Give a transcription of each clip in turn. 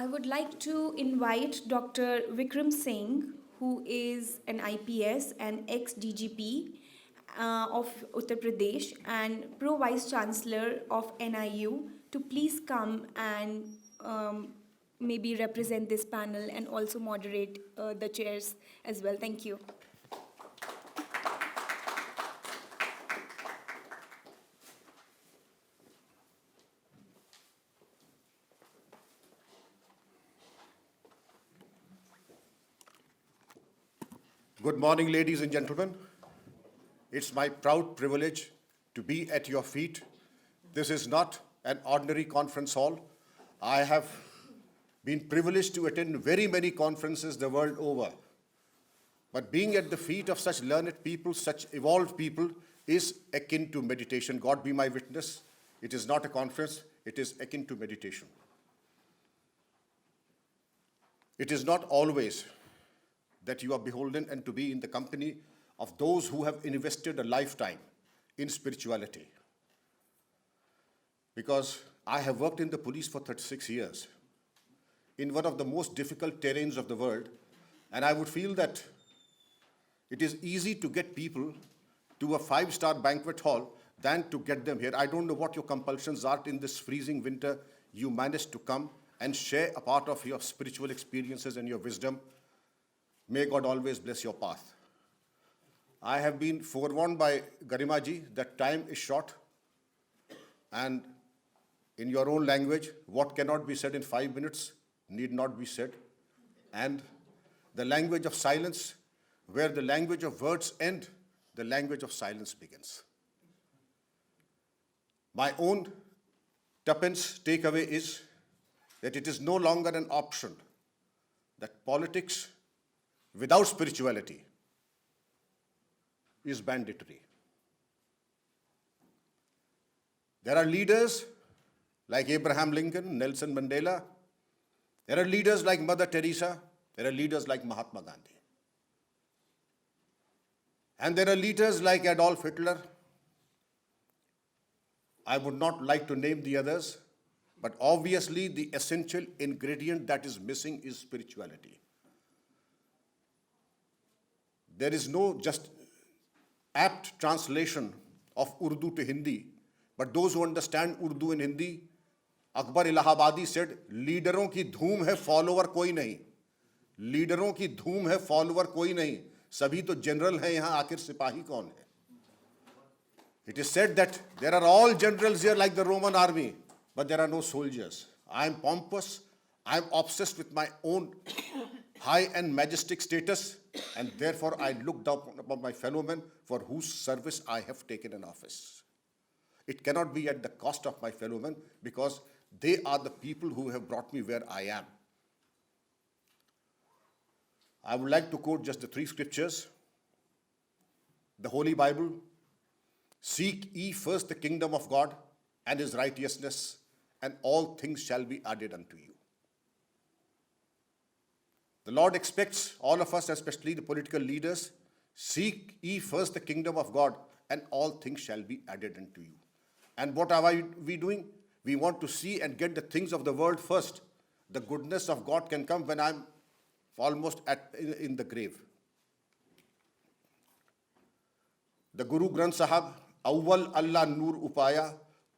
I would like to invite Dr. Vikram Singh, who is an IPS and ex-DGP of Uttar Pradesh and Pro Vice Chancellor of NIU, to please come and maybe represent this panel and also moderate the chairs as well. Thank you. Good morning, ladies and gentlemen. It's my proud privilege to be at your feet. This is not an ordinary conference hall. I have been privileged to attend very many conferences the world over. But being at the feet of such learned people, such evolved people, is akin to meditation. God be my witness. It is not a conference, it is akin to meditation. It is not always that you are beholden and to be in the company of those who have invested a lifetime in spirituality. Because I have worked in the police for 36 years, in one of the most difficult terrains of the world, and I would feel that it is easy to get people to a 5-star banquet hall than to get them here. I don't know what your compulsions are in this freezing winter. You managed to come and share a part of your spiritual experiences and your wisdom. May God always bless your path. I have been forewarned by Garima ji that time is short, and in your own language, what cannot be said in 5 minutes need not be said. And the language of silence, where the language of words end, the language of silence begins. My own tuppence takeaway is that it is no longer an option that politics without spirituality is banditry. There are leaders like Abraham Lincoln, Nelson Mandela. There are leaders like Mother Teresa. There are leaders like Mahatma Gandhi. And there are leaders like Adolf Hitler. I would not like to name the others, but obviously the essential ingredient that is missing is spirituality. There is no just apt translation of Urdu to Hindi, but those who understand Urdu and Hindi, Akbar Allahabadi said, लीडरों की धूम है follower कोई नहीं, लीडरों की धूम है follower कोई नहीं, सभी तो जनरल हैं यहाँ आखिर सिपाही कौन है? It is said that there are all generals here like the Roman army, but there are no soldiers. I am pompous, I am obsessed with my own high and majestic status, and therefore I look down upon my fellow men for whose service I have taken an office. It cannot be at the cost of my fellow men, because they are the people who have brought me where I am. I would like to quote just the 3 scriptures. The Holy Bible: seek ye first the kingdom of God and his righteousness, and all things shall be added unto you. The Lord expects all of us, especially the political leaders, seek ye first the kingdom of God, and all things shall be added unto you. And what are we doing? We want to see and get the things of the world first. The goodness of God can come when I'm almost in the grave. The Guru Granth Sahib, Awwal Allah Noor Upaya,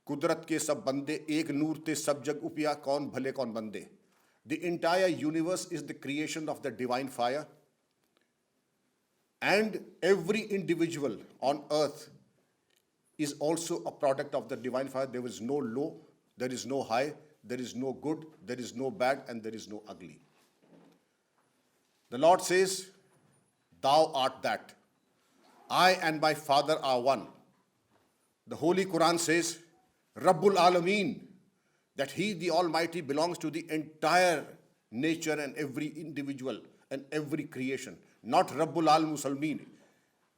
Kudrat ke sab bande, ek noor te sab jag upaya, kaun bhale kaun bande. The entire universe is the creation of the divine fire. And every individual on earth is also a product of the divine fire. There is no low, there is no high, there is no good, there is no bad, and there is no ugly. The Lord says, thou art that. I and my Father are one. The Holy Quran says, Rabbul Alameen, that He, the Almighty, belongs to the entire nature and every individual and every creation. Not Rabbul Al Muslimin,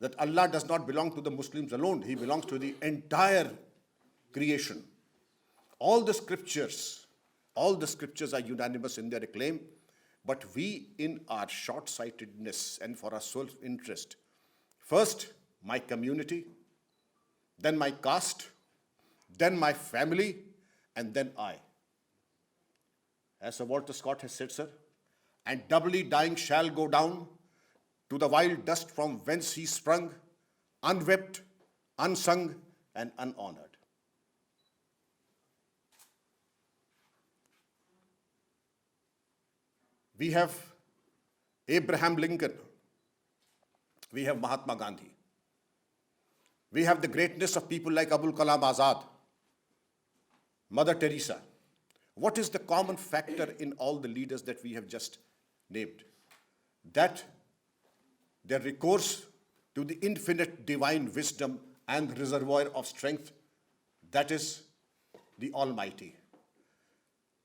that Allah does not belong to the Muslims alone. He belongs to the entire creation. All the scriptures are unanimous in their acclaim, but we, in our short-sightedness and for our self-interest, first my community, then my caste, then my family, and then I. as Sir Walter Scott has said, sir, and doubly dying shall go down to the wild dust from whence he sprung, unwept, unsung, and unhonored. We have Abraham Lincoln. We have Mahatma Gandhi. We have the greatness of people like Abul Kalam Azad, Mother Teresa. What is the common factor in all the leaders that we have just named? That their recourse to the infinite divine wisdom and reservoir of strength, that is the Almighty.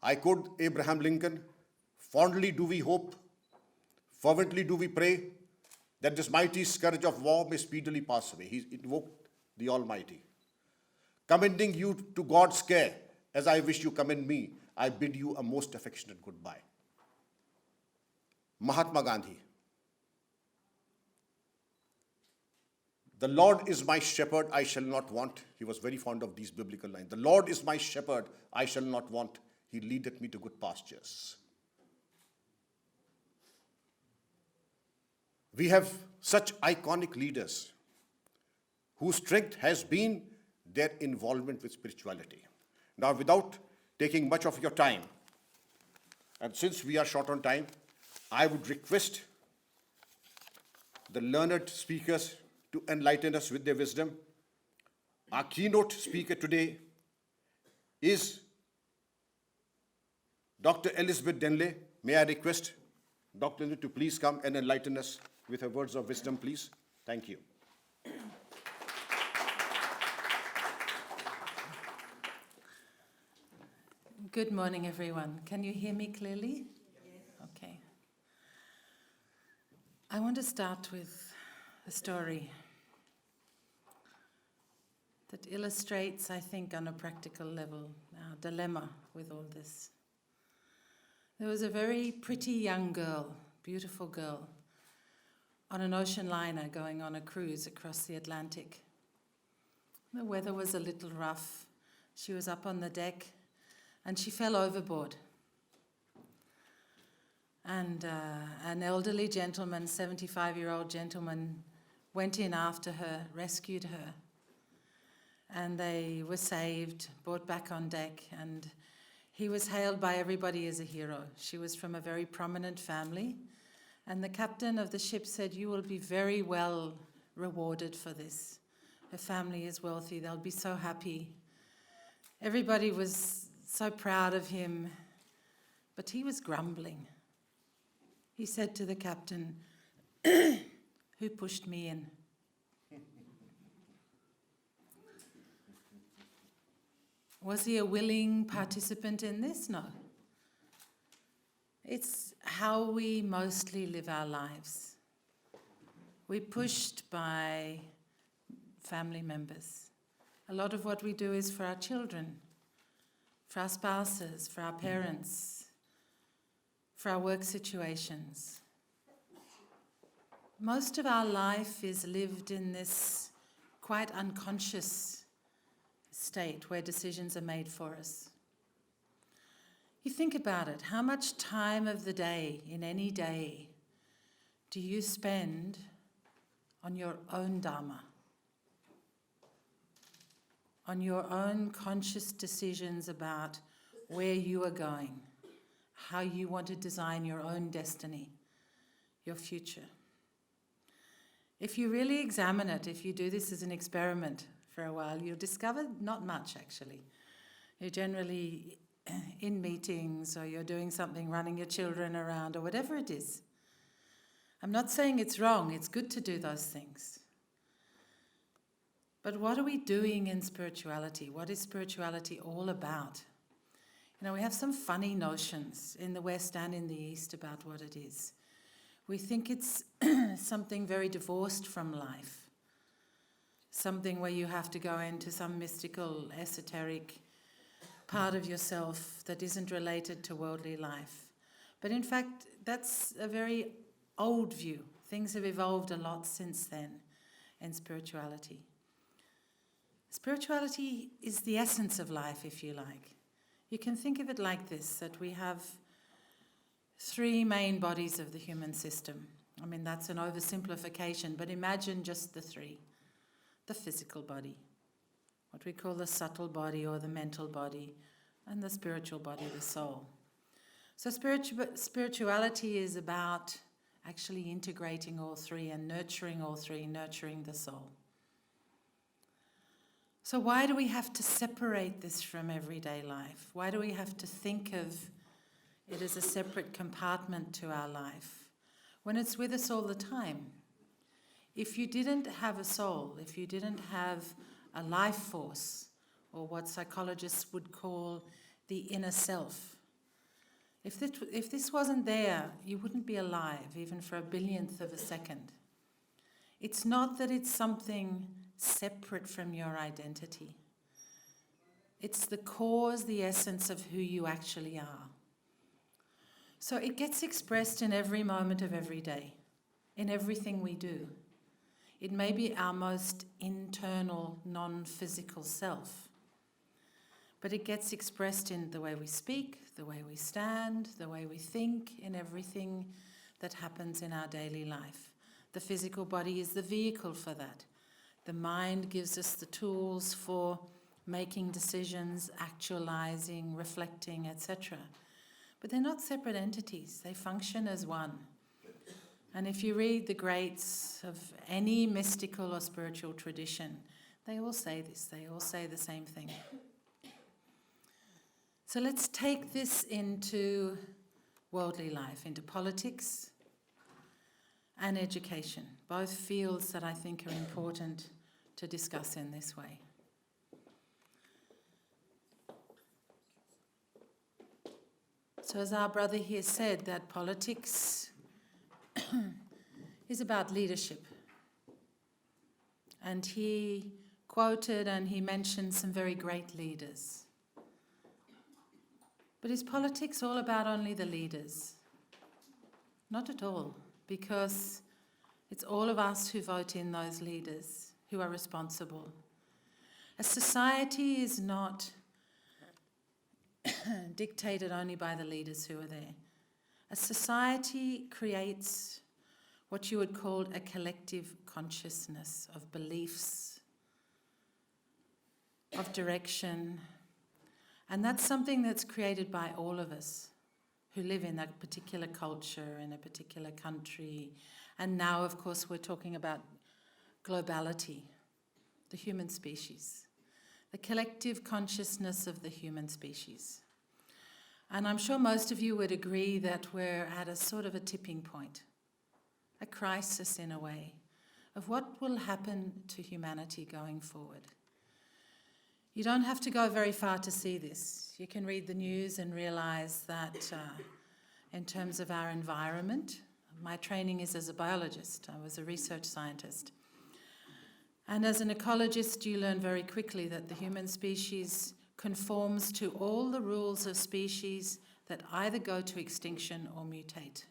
I quote Abraham Lincoln, fondly do we hope, fervently do we pray, that this mighty scourge of war may speedily pass away. He invoked the Almighty. Commending you to God's care, as I wish you commend me, I bid you a most affectionate goodbye. Mahatma Gandhi. The Lord is my shepherd, I shall not want. He was very fond of these biblical lines. The Lord is my shepherd, I shall not want. He leadeth me to good pastures. We have such iconic leaders whose strength has been their involvement with spirituality. Now, without taking much of your time, and since we are short on time, I would request the learned speakers to enlighten us with their wisdom. Our keynote speaker today is Dr. Elizabeth Denley. May I request Dr. Denley to please come and enlighten us with her words of wisdom, please. Thank you. Good morning, everyone. Can you hear me clearly? Yes. Okay. I want to start with a story that illustrates, I think, on a practical level, our dilemma with all this. There was a very pretty young girl, beautiful girl, on an ocean liner going on a cruise across the Atlantic. The weather was a little rough. She was up on the deck and she fell overboard. And an elderly gentleman, 75-year-old gentleman, went in after her, rescued her. And they were saved, brought back on deck, and he was hailed by everybody as a hero. She was from a very prominent family, and the captain of the ship said, "You will be very well rewarded for this. Her family is wealthy, they'll be so happy." Everybody was so proud of him, but he was grumbling. He said to the captain, "Who pushed me in?" Was he a willing participant in this? No. It's how we mostly live our lives. We're pushed by family members. A lot of what we do is for our children, for our spouses, for our parents, for our work situations. Most of our life is lived in this quite unconscious state where decisions are made for us. You think about it, how much time of the day, in any day, do you spend on your own dharma? On your own conscious decisions about where you are going, how you want to design your own destiny, your future. If you really examine it, if you do this as an experiment for a while, you'll discover not much actually. You're generally in meetings, or you're doing something, running your children around, or whatever it is. I'm not saying it's wrong, it's good to do those things. But what are we doing in spirituality? What is spirituality all about? You know, we have some funny notions in the West and in the East about what it is. We think it's something very divorced from life, something where you have to go into some mystical, esoteric part of yourself that isn't related to worldly life. But in fact, that's a very old view. Things have evolved a lot since then in spirituality. Spirituality is the essence of life, if you like. You can think of it like this, that we have three main bodies of the human system. I mean, that's an oversimplification, but imagine just the three. The physical body, what we call the subtle body or the mental body, and the spiritual body, the soul. So spirituality is about actually integrating all three and nurturing all three, nurturing the soul. So why do we have to separate this from everyday life? Why do we have to think of it as a separate compartment to our life when it's with us all the time? If you didn't have a soul, if you didn't have a life force, or what psychologists would call the inner self, if this wasn't there, you wouldn't be alive, even for a billionth of a second. It's not that it's something separate from your identity. It's the cause, the essence of who you actually are. So it gets expressed in every moment of every day, in everything we do. It may be our most internal, non-physical self, but it gets expressed in the way we speak, the way we stand, the way we think, in everything that happens in our daily life. The physical body is the vehicle for that. The mind gives us the tools for making decisions, actualizing, reflecting, etc. But they're not separate entities. They function as one. And if you read the greats of any mystical or spiritual tradition, they all say this. They all say the same thing. So let's take this into worldly life, into politics and education, both fields that I think are important to discuss in this way. So as our brother here said, that politics is about leadership. And he quoted and he mentioned some very great leaders. But is politics all about only the leaders? Not at all, because it's all of us who vote in those leaders who are responsible. A society is not dictated only by the leaders who are there. A society creates what you would call a collective consciousness of beliefs, of direction, and that's something that's created by all of us who live in that particular culture, in a particular country. And now, of course, we're talking about globality, the human species, the collective consciousness of the human species. And I'm sure most of you would agree that we're at a sort of a tipping point, a crisis in a way, of what will happen to humanity going forward. You don't have to go very far to see this. You can read the news and realize that in terms of our environment, my training is as a biologist. I was a research scientist. And as an ecologist, you learn very quickly that the human species conforms to all the rules of species that either go to extinction or mutate.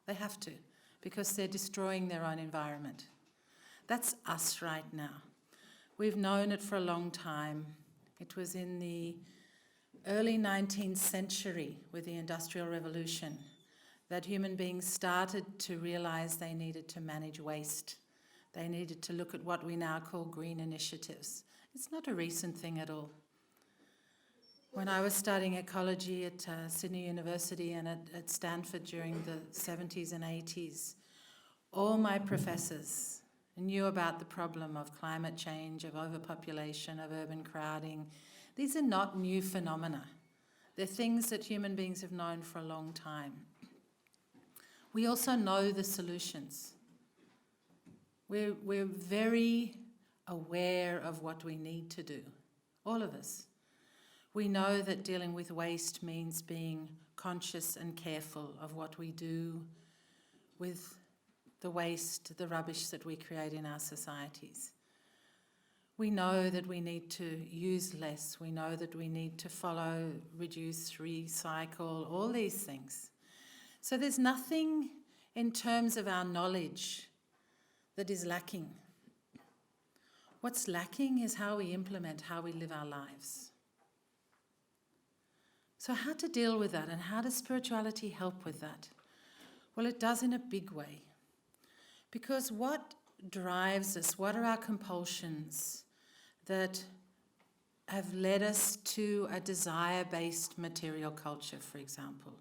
They have to, because they're destroying their own environment. That's us right now. We've known it for a long time. It was in the early 19th century with the Industrial Revolution that human beings started to realize they needed to manage waste. They needed to look at what we now call green initiatives. It's not a recent thing at all. When I was studying ecology at Sydney University and at Stanford during the 70s and 80s, all my professors knew about the problem of climate change, of overpopulation, of urban crowding. These are not new phenomena. They're things that human beings have known for a long time. We also know the solutions. We're very aware of what we need to do, all of us. We know that dealing with waste means being conscious and careful of what we do with the waste, the rubbish that we create in our societies. We know that we need to use less. We know that we need to follow, reduce, recycle, all these things. So there's nothing in terms of our knowledge that is lacking. What's lacking is how we implement, how we live our lives. So how to deal with that, and how does spirituality help with that? Well, it does in a big way. Because what drives us, what are our compulsions that have led us to a desire-based material culture, for example,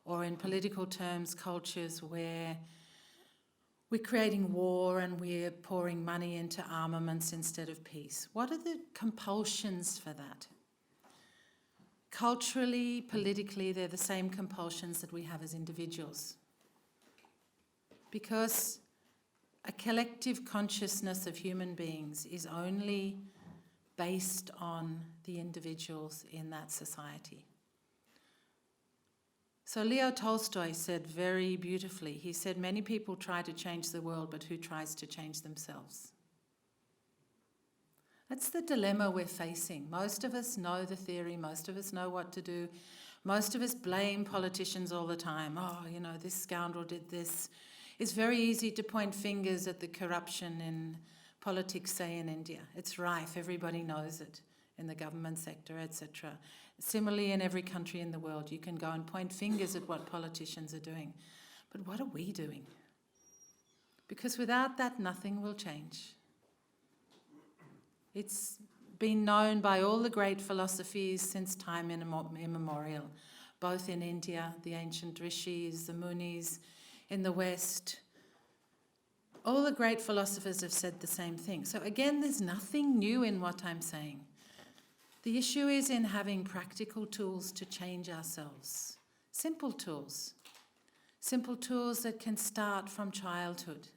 or in political terms, cultures where we're creating war and we're pouring money into armaments instead of peace? What are the compulsions for that? Culturally, politically, they're the same compulsions that we have as individuals. Because a collective consciousness of human beings is only based on the individuals in that society. So Leo Tolstoy said very beautifully, he said, many people try to change the world, but who tries to change themselves? That's the dilemma we're facing. Most of us know the theory, most of us know what to do, most of us blame politicians all the time. Oh, you know, this scoundrel did this. It's very easy to point fingers at the corruption in politics, say in India. It's rife, everybody knows it in the government sector, etc. Similarly, in every country in the world, you can go and point fingers at what politicians are doing. But what are we doing? Because without that, nothing will change. It's been known by all the great philosophies since time immemorial, both in India, the ancient rishis, the munis, in the West. All the great philosophers have said the same thing. So again, there's nothing new in what I'm saying. The issue is in having practical tools to change ourselves. Simple tools. Simple tools that can start from childhood.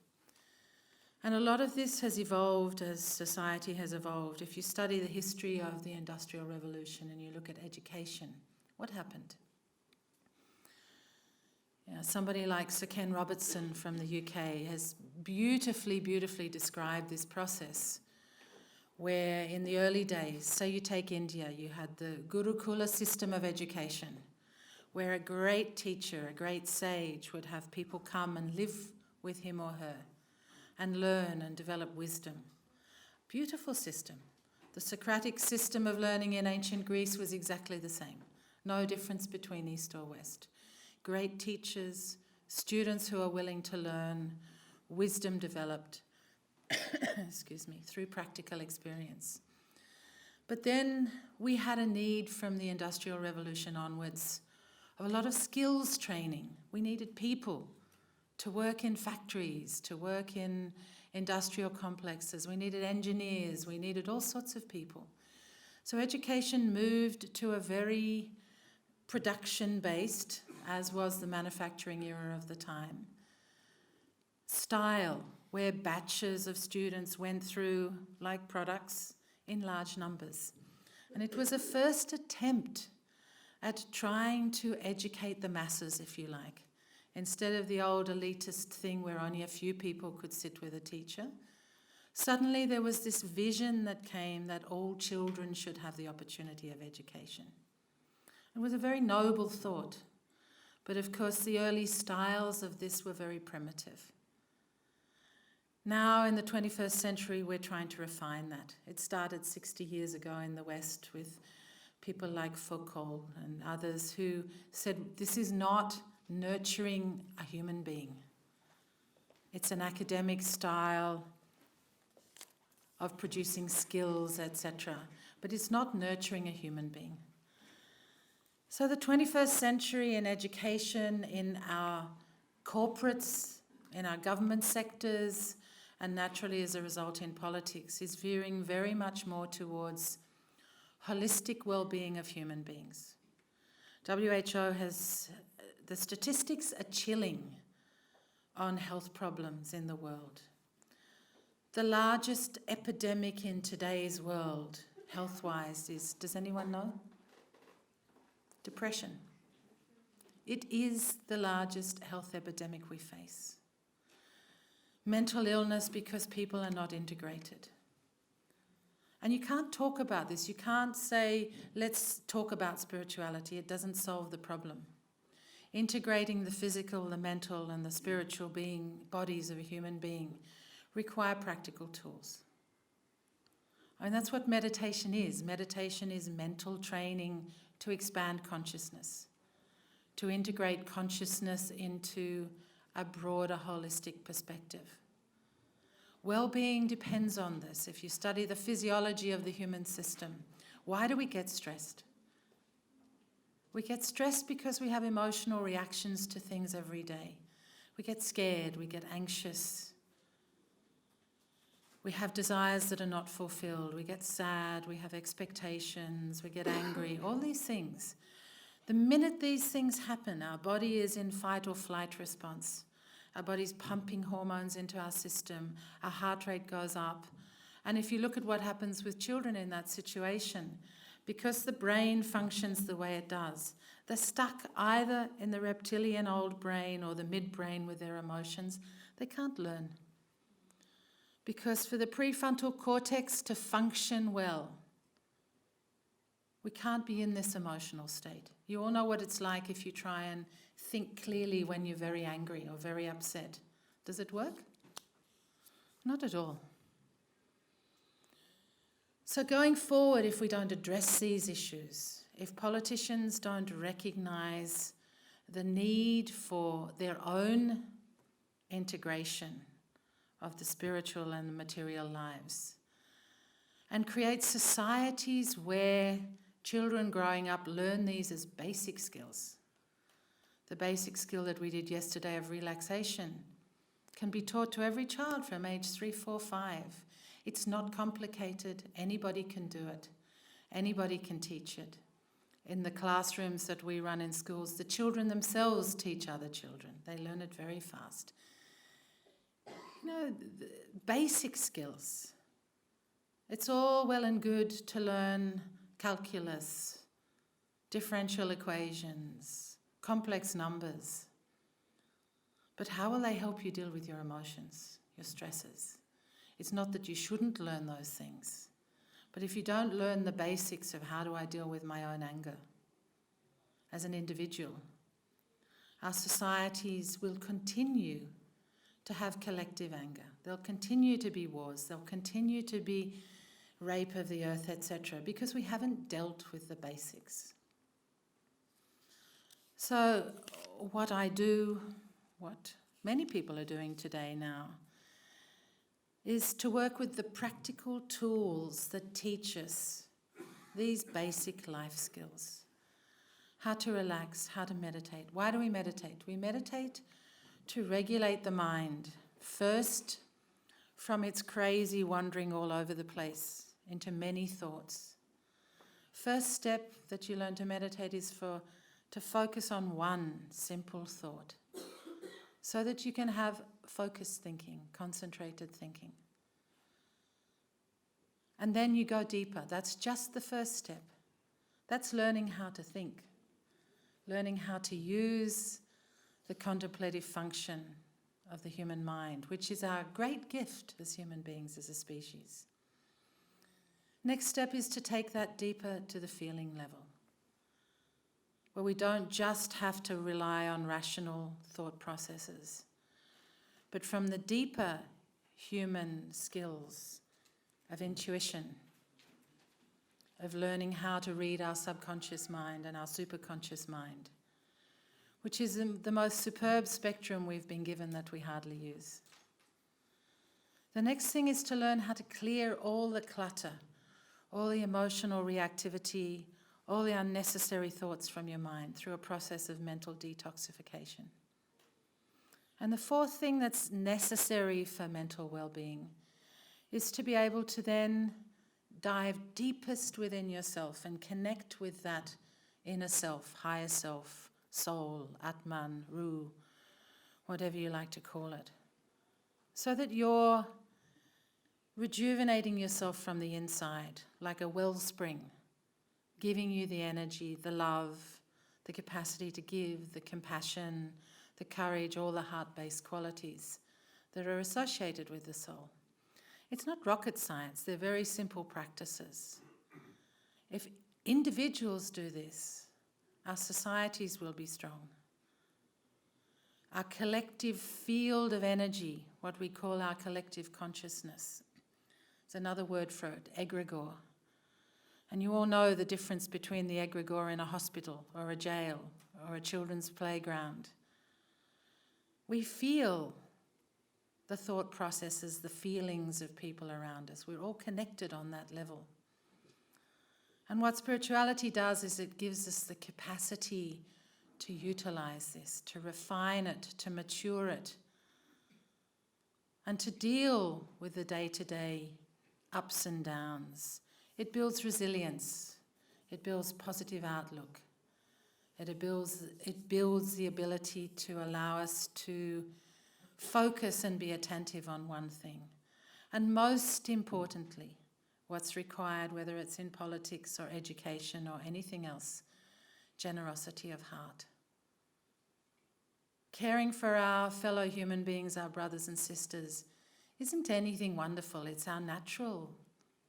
And a lot of this has evolved as society has evolved. If you study the history of the Industrial Revolution and you look at education, what happened? Somebody like Sir Ken Robertson from the UK has beautifully described this process where in the early days, so you take India, you had the Gurukula system of education where a great teacher, a great sage would have people come and live with him or her and learn and develop wisdom. Beautiful system. The Socratic system of learning in ancient Greece was exactly the same. No difference between East or West. Great teachers, students who are willing to learn, wisdom developed, excuse me, through practical experience. But then we had a need from the Industrial Revolution onwards of a lot of skills training. We needed people to work in factories, to work in industrial complexes. We needed engineers, we needed all sorts of people. So education moved to a very production-based, as was the manufacturing era of the time, style, where batches of students went through like products in large numbers. And it was a first attempt at trying to educate the masses, if you like, instead of the old elitist thing where only a few people could sit with a teacher. Suddenly there was this vision that came that all children should have the opportunity of education. It was a very noble thought, but of course the early styles of this were very primitive. Now in the 21st century we're trying to refine that. It started 60 years ago in the West with people like Foucault and others who said this is not nurturing a human being. It's an academic style of producing skills, etc. But it's not nurturing a human being. So the 21st century in education, in our corporates, in our government sectors, and naturally as a result in politics, is veering very much more towards holistic well-being of human beings. WHO has, the statistics are chilling on health problems in the world. The largest epidemic in today's world, health-wise, is, does anyone know? Depression. It is the largest health epidemic we face. Mental illness because people are not integrated. And you can't talk about this. You can't say, let's talk about spirituality. It doesn't solve the problem. Integrating the physical, the mental, and the spiritual bodies of a human being require practical tools. And that's what meditation is. Meditation is mental training to expand consciousness, to integrate consciousness into a broader holistic perspective. Well-being depends on this. If you study the physiology of the human system, why do we get stressed? We get stressed because we have emotional reactions to things every day. We get scared, we get anxious. We have desires that are not fulfilled. We get sad, we have expectations, we get angry, all these things. The minute these things happen, our body is in fight or flight response. Our body's pumping hormones into our system, our heart rate goes up. And if you look at what happens with children in that situation, because the brain functions the way it does, they're stuck either in the reptilian old brain or the midbrain with their emotions. They can't learn. Because for the prefrontal cortex to function well, we can't be in this emotional state. You all know what it's like if you try and think clearly when you're very angry or very upset. Does it work? Not at all. So going forward, if we don't address these issues, if politicians don't recognise the need for their own integration of the spiritual and the material lives, and create societies where children growing up learn these as basic skills. The basic skill that we did yesterday of relaxation can be taught to every child from age 3, 4, 5. It's not complicated. Anybody can do it. Anybody can teach it. In the classrooms that we run in schools, the children themselves teach other children. They learn it very fast. You know, basic skills. It's all well and good to learn calculus, differential equations, complex numbers. But how will they help you deal with your emotions, your stresses? It's not that you shouldn't learn those things, but if you don't learn the basics of how do I deal with my own anger as an individual, our societies will continue to have collective anger. There'll continue to be wars, there'll continue to be rape of the earth, etc., because we haven't dealt with the basics. So what I do, what many people are doing today now, is to work with the practical tools that teach us these basic life skills. How to relax, how to meditate. Why do we meditate? We meditate to regulate the mind, first from its crazy wandering all over the place into many thoughts. First step that you learn to meditate is to focus on one simple thought so that you can have focused thinking, concentrated thinking. And then you go deeper. That's just the first step. That's learning how to think, learning how to use the contemplative function of the human mind, which is our great gift as human beings, as a species. Next step is to take that deeper to the feeling level, where we don't just have to rely on rational thought processes, but from the deeper human skills of intuition, of learning how to read our subconscious mind and our superconscious mind, which is the most superb spectrum we've been given that we hardly use. The next thing is to learn how to clear all the clutter, all the emotional reactivity, all the unnecessary thoughts from your mind through a process of mental detoxification. And the fourth thing that's necessary for mental well-being is to be able to then dive deepest within yourself and connect with that inner self, higher self, soul, Atman, Ruh, whatever you like to call it, so that you're rejuvenating yourself from the inside like a wellspring, giving you the energy, the love, the capacity to give, the compassion, the courage, all the heart-based qualities that are associated with the soul. It's not rocket science, they're very simple practices. If individuals do this, our societies will be strong. Our collective field of energy, what we call our collective consciousness, is another word for it, egregore. And you all know the difference between the egregore in a hospital or a jail or a children's playground. we feel the thought processes, the feelings of people around us. We're all connected on that level. And what spirituality does is it gives us the capacity to utilize this, to refine it, to mature it, and to deal with the day-to-day ups and downs. It builds resilience. It builds positive outlook. It builds the ability to allow us to focus and be attentive on one thing. And most importantly, what's required, whether it's in politics or education or anything else, generosity of heart. Caring for our fellow human beings, our brothers and sisters, isn't anything wonderful. It's our natural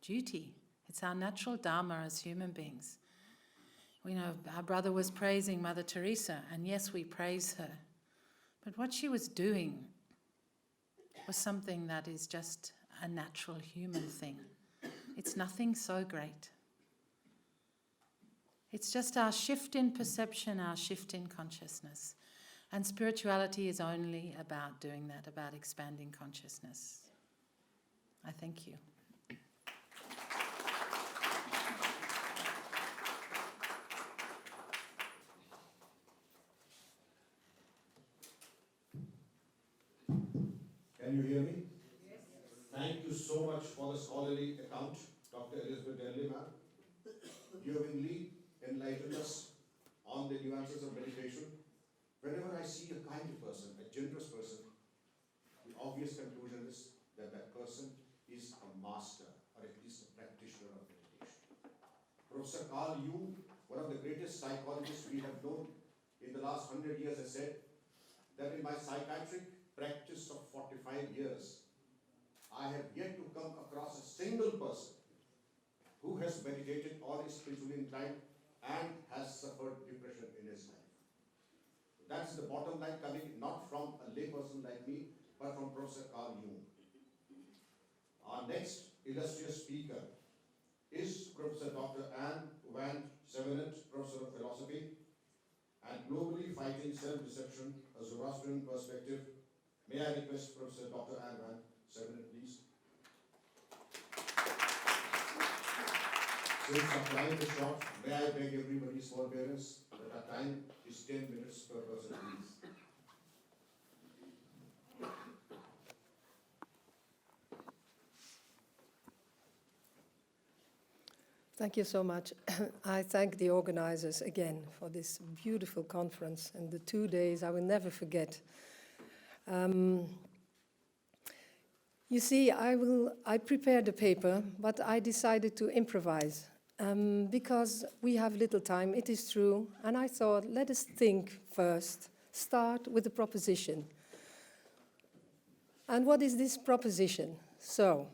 duty. It's our natural dharma as human beings. We know our brother was praising Mother Teresa, and yes, we praise her. But what she was doing was something that is just a natural human thing. It's nothing so great. It's just our shift in perception, our shift in consciousness. And spirituality is only about doing that, about expanding consciousness. I thank you. Can you hear me? Yes. Thank you so much for the scholarly account, Dr. Elizabeth Denley, ma'am. You have indeed enlightened us on the nuances of meditation. Whenever I see a kind person, a generous person, the obvious conclusion is that that person is a master or at least a practitioner of meditation. Professor Carl Jung, one of the greatest psychologists we have known in the last 100 years, has said that in my psychiatric practice of 45 years, I have yet to come across a single person who has meditated or is spiritually inclined and has suffered depression in his life. That's the bottom line, coming not from a layperson like me, but from Professor Carl Jung. Our next illustrious speaker is Professor Dr. Anne van Sevenet, Professor of Philosophy, and Globally Fighting Self-Deception, a Zoroastrian Perspective. May I request Professor Dr. Anne van Sevenet, please. Since our time is short, may I beg everybody's forbearance that our time is 10 minutes per person, please. Thank you so much. I thank the organizers again for this beautiful conference and the 2 days I will never forget. You see, I prepared a paper, but I decided to improvise because we have little time, it is true, and I thought, let us think first, start with a proposition. And what is this proposition? So,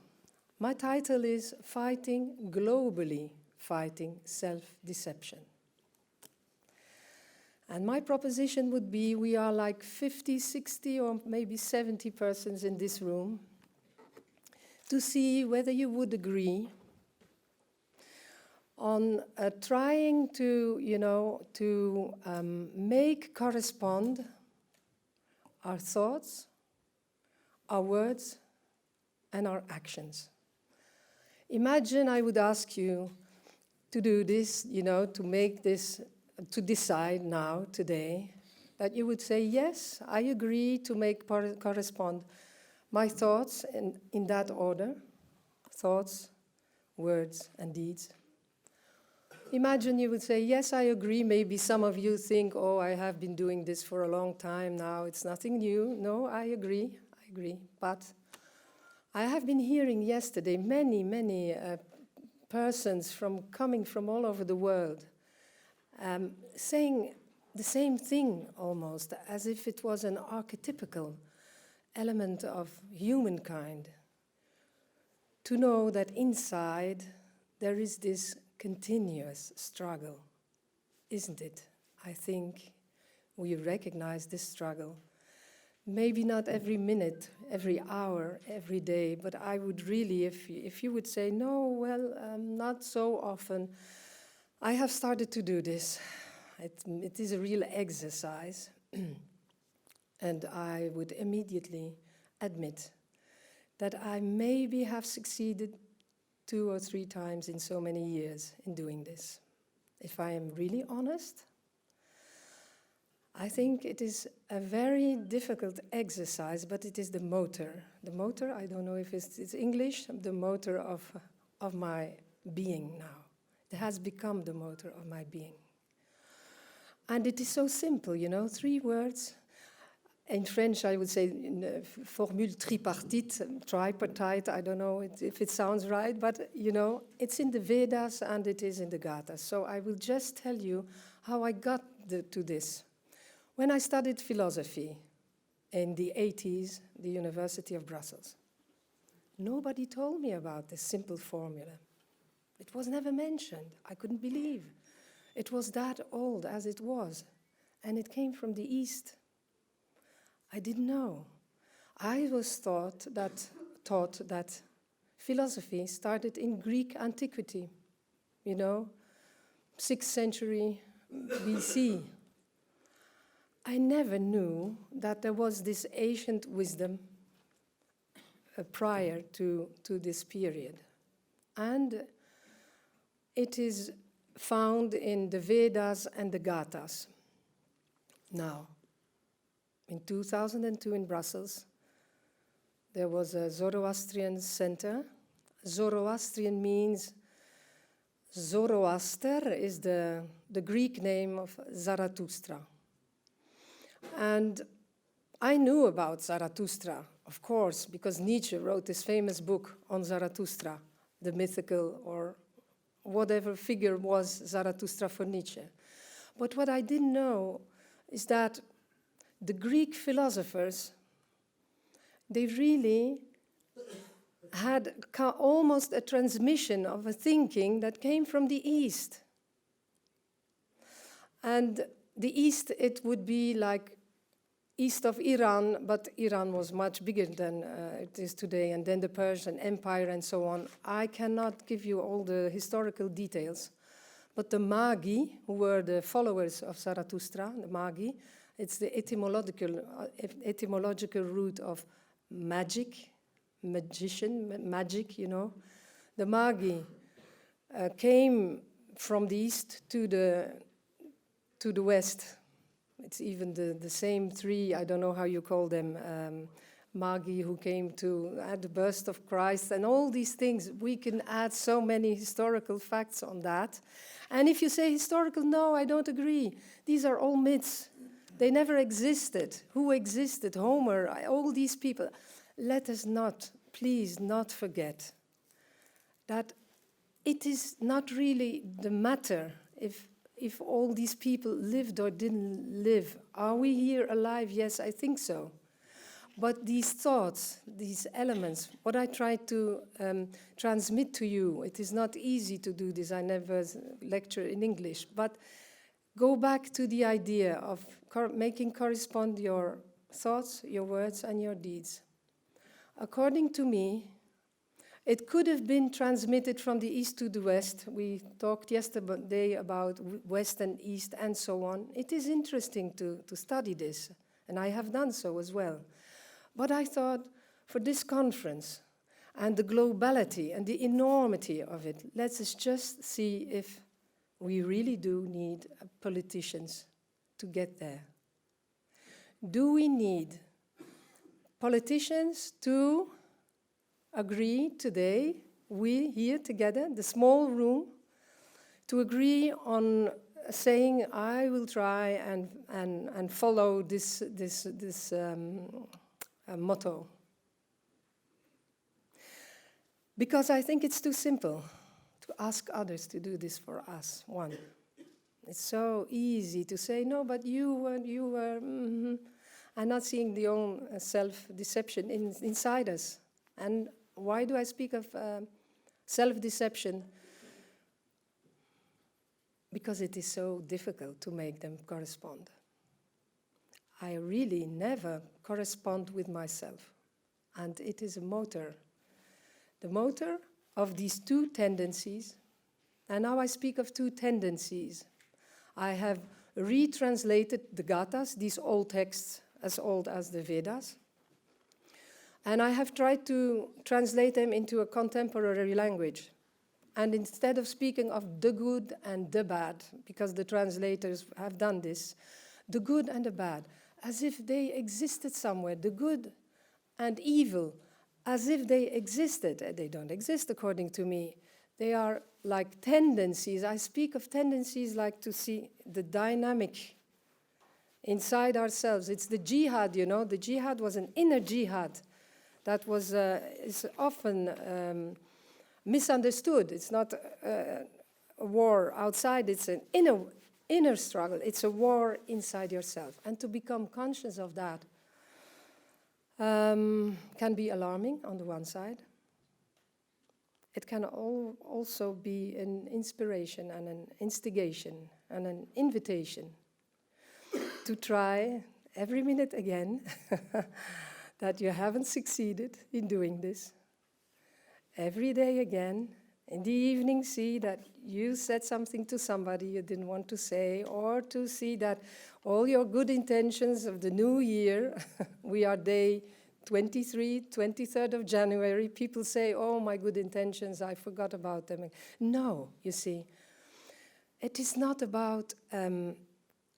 my title is Fighting Globally, Fighting Self-Deception. And my proposition would be, we are like 50, 60 or maybe 70 persons in this room, to see whether you would agree on trying to, make correspond our thoughts, our words, and our actions. Imagine I would ask you to do this, to make this, to decide now, today, that you would say, yes, I agree to make correspond my thoughts in that order, thoughts, words, and deeds. Imagine you would say, yes, I agree. Maybe some of you think, oh, I have been doing this for a long time now. It's nothing new. No, I agree. But I have been hearing yesterday many persons coming from all over the world saying the same thing almost, as if it was an archetypical element of humankind. To know that inside there is this continuous struggle, isn't it? I think we recognize this struggle. Maybe not every minute, every hour, every day, but I would really, if you would say, no, well, not so often, I have started to do this. It is a real exercise. And I would immediately admit that I maybe have succeeded 2 or 3 times in so many years in doing this. If I am really honest, I think it is a very difficult exercise, but it is the motor. The motor, I don't know if it's English, the motor of my being now. It has become the motor of my being. And it is so simple, 3 words. In French, I would say formule tripartite, tripartite, I don't know if it sounds right, but, it's in the Vedas and it is in the Gathas. So I will just tell you how I got to this. When I studied philosophy in the 80s, the University of Brussels, nobody told me about this simple formula. It was never mentioned. I couldn't believe it was that old as it was, and it came from the East. I didn't know. I was taught that philosophy started in Greek antiquity, 6th century BC. I never knew that there was this ancient wisdom prior to this period. And it is found in the Vedas and the Gathas. Now, in 2002 in Brussels, there was a Zoroastrian center. Zoroastrian means Zoroaster is the Greek name of Zarathustra. And I knew about Zarathustra, of course, because Nietzsche wrote this famous book on Zarathustra, the mythical or whatever figure was Zarathustra for Nietzsche. But what I didn't know is that the Greek philosophers, they really had almost a transmission of a thinking that came from the East. And the East, it would be like east of Iran, but Iran was much bigger than it is today, and then the Persian Empire and so on. I cannot give you all the historical details, but the Magi, who were the followers of Zarathustra, the Magi, it's the etymological root of magic, magician, magic, The Magi came from the east to the west. It's even the same 3, I don't know how you call them, Magi who came at the birth of Christ, and all these things. We can add so many historical facts on that. And if you say historical, no, I don't agree. These are all myths. They never existed. Who existed? Homer, all these people. Let us please not forget that it is not really the matter if all these people lived or didn't live. Are we here alive? Yes, I think so. But these thoughts, these elements, what I try to transmit to you, it is not easy to do this. I never lecture in English. But go back to the idea of making correspond your thoughts, your words, and your deeds. According to me, it could have been transmitted from the east to the west. We talked yesterday about west and east and so on. It is interesting to study this, and I have done so as well. But I thought, for this conference and the globality and the enormity of it, let's just see if we really do need politicians to get there. Do we need politicians to agree today, we here together, the small room, to agree on saying, I will try and follow this motto? Because I think it's too simple to ask others to do this for us, one. It's so easy to say, no, but you were, and not seeing the own self-deception inside us. And why do I speak of self-deception? Because it is so difficult to make them correspond. I really never correspond with myself. And it is a motor. The motor of these 2 tendencies. And now I speak of 2 tendencies. I have retranslated the Gathas, these old texts as old as the Vedas. And I have tried to translate them into a contemporary language. And instead of speaking of the good and the bad, because the translators have done this, the good and the bad, as if they existed somewhere, the good and evil, as if they existed. They don't exist according to me. They are like tendencies. I speak of tendencies like to see the dynamic inside ourselves. It's the jihad, you know. The jihad was an inner jihad that was is often misunderstood. It's not a war outside, it's an inner struggle. It's a war inside yourself. And to become conscious of that can be alarming on the one side. It can also be an inspiration and an instigation and an invitation to try every minute again that you haven't succeeded in doing this. Every day again, in the evening, see that you said something to somebody you didn't want to say, or to see that all your good intentions of the new year, we are day 23, 23rd of January, people say, oh, my good intentions, I forgot about them. No, you see, it is not about, and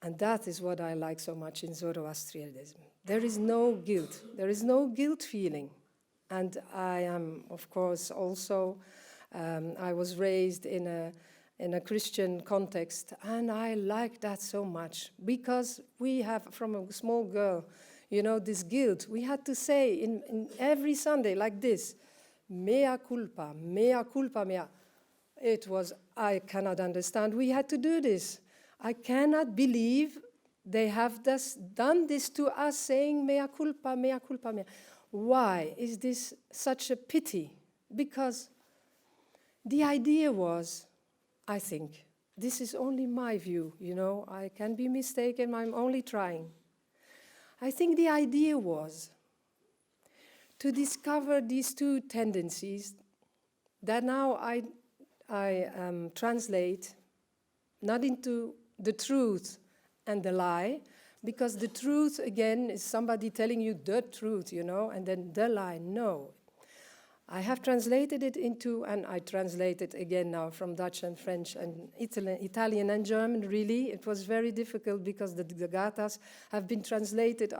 that is what I like so much in Zoroastrianism. There is no guilt. There is no guilt feeling. And I am, of course, also, I was raised in a Christian context, and I like that so much, because we have, from a small girl, you know, this guilt. We had to say in every Sunday like this, mea culpa, mea. It was, I cannot understand. We had to do this. I cannot believe they have done this to us, saying mea culpa, mea culpa, mea. Why is this such a pity? Because the idea was, I think, this is only my view, you know, I can be mistaken, I'm only trying. I think the idea was to discover these two tendencies that now I translate not into the truth and the lie, because the truth, again, is somebody telling you the truth, you know, and then the lie. No. I have translated it into, and I translate it again now from Dutch and French and Italian and German, really. It was very difficult because the Gathas have been translated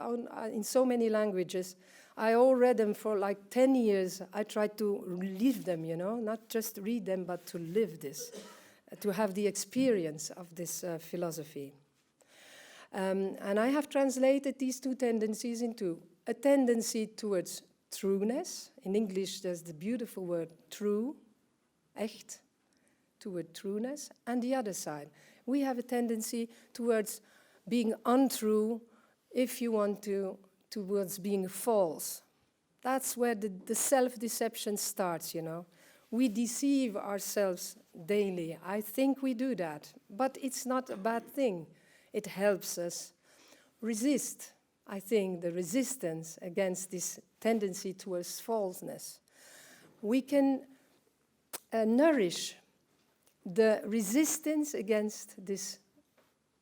in so many languages. I all read them for like 10 years. I tried to live them, you know, not just read them, but to live this, to have the experience of this philosophy. And I have translated these two tendencies into a tendency towards trueness. In English, there's the beautiful word true, echt, toward trueness. And the other side, we have a tendency towards being untrue, if you want to, towards being false. That's where the self-deception starts, you know. We deceive ourselves daily. I think we do that, but it's not a bad thing. It helps us resist, I think, the resistance against this tendency towards falseness. We can nourish the resistance against this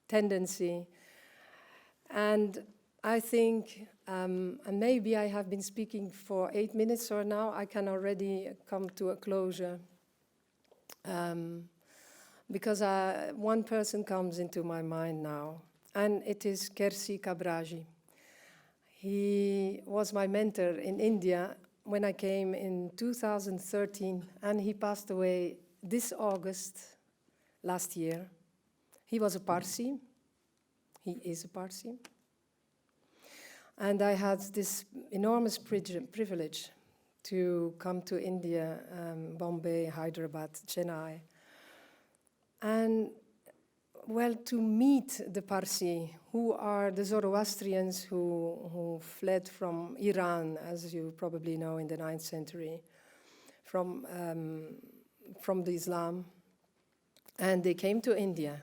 tendency. And I think, and maybe I have been speaking for 8 minutes or now, I can already come to a closure. Because one person comes into my mind now, and it is Kersi Kabraji. He was my mentor in India when I came in 2013, and he passed away this August last year. He was a Parsi. He is a Parsi. And I had this enormous privilege to come to India, Bombay, Hyderabad, Chennai, and, well, to meet the Parsi, who are the Zoroastrians who fled from Iran, as you probably know, in the 9th century, from the Islam. And they came to India.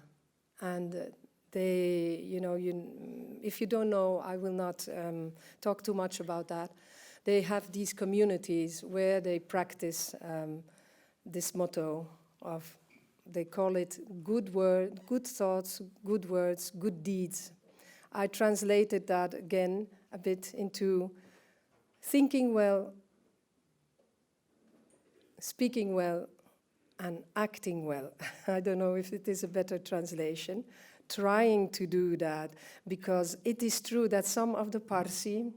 And they, you know, if you don't know, I will not talk too much about that. They have these communities where they practice this motto of, they call it good thoughts, good words, good deeds. I translated that again a bit into thinking well, speaking well, and acting well. I don't know if it is a better translation. Trying to do that, because it is true that some of the Parsi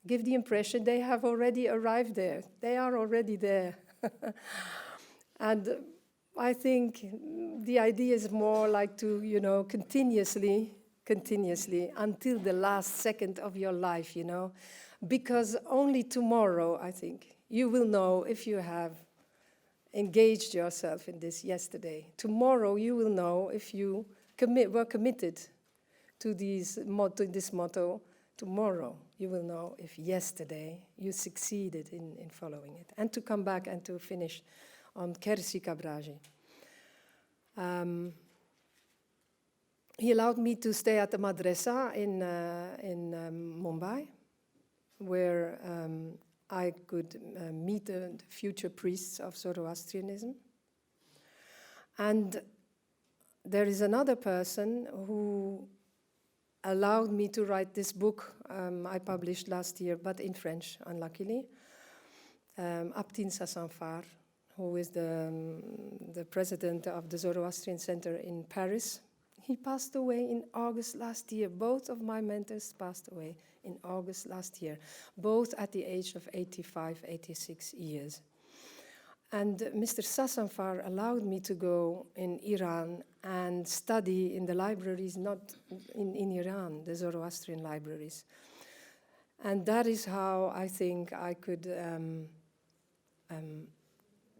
give the impression they have already arrived there. They are already there. And I think the idea is more like to, you know, continuously, until the last second of your life, you know, because only tomorrow, I think, you will know if you have engaged yourself in this yesterday. Tomorrow you will know if you were committed to this motto. Tomorrow you will know if yesterday you succeeded in following it. And to come back and to finish on Kersi Kabraji. He allowed me to stay at the madrasa in Mumbai, where I could meet the future priests of Zoroastrianism. And there is another person who allowed me to write this book I published last year, but in French, unluckily. Aptin Sassanfar, who is the president of the Zoroastrian Center in Paris. He passed away in August last year. Both of my mentors passed away in August last year, both at the age of 85, 86 years. And Mr. Sassanfar allowed me to go in Iran and study in the libraries, not in Iran, the Zoroastrian libraries. And that is how I think I could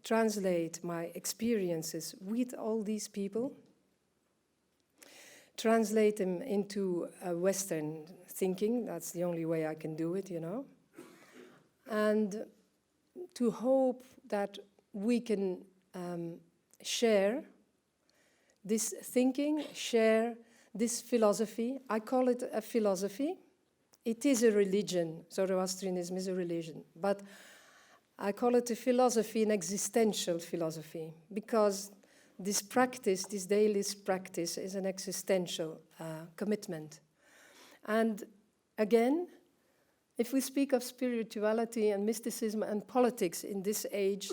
translate my experiences with all these people, translate them into Western thinking. That's the only way I can do it, you know. And to hope that we can share this thinking, share this philosophy. I call it a philosophy. It is a religion. Zoroastrianism is a religion. But I call it a philosophy, an existential philosophy, because this practice, this daily practice, is an existential commitment. And again, if we speak of spirituality and mysticism and politics in this age,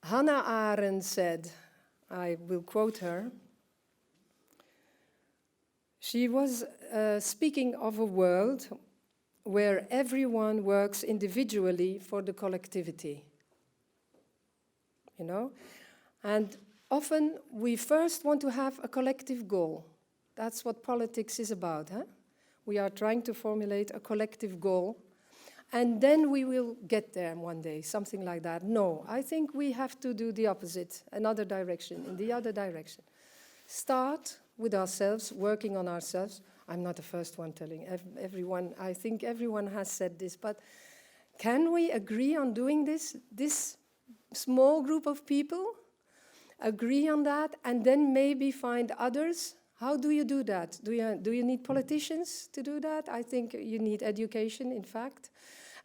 Hannah Arendt said, I will quote her, she was speaking of a world where everyone works individually for the collectivity, you know? And often we first want to have a collective goal. That's what politics is about, huh? We are trying to formulate a collective goal, and then we will get there one day, something like that. No, I think we have to do the opposite, another direction, in the other direction. Start with ourselves, working on ourselves. I'm not the first one telling everyone, I think everyone has said this, but can we agree on doing this? This small group of people, agree on that, and then maybe find others. How do you do that? Do you need politicians to do that? I think you need education, in fact,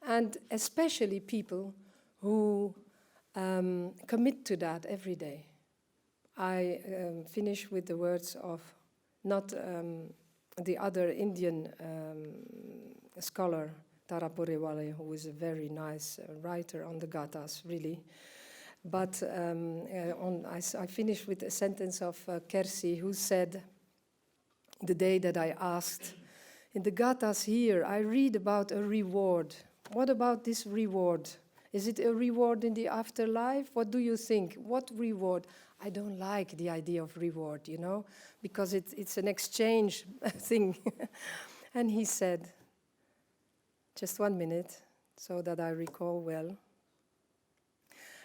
and especially people who commit to that every day. I finish with the words of not the other Indian scholar, Tara Porewale, who is a very nice writer on the Gathas, really. But I finish with a sentence of Kersi, who said, the day that I asked, in the Gathas here, I read about a reward. What about this reward? Is it a reward in the afterlife? What do you think? What reward? I don't like the idea of reward, you know, because it's an exchange thing. And he said, just 1 minute, so that I recall well.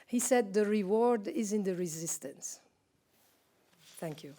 He said, the reward is in the resistance. Thank you.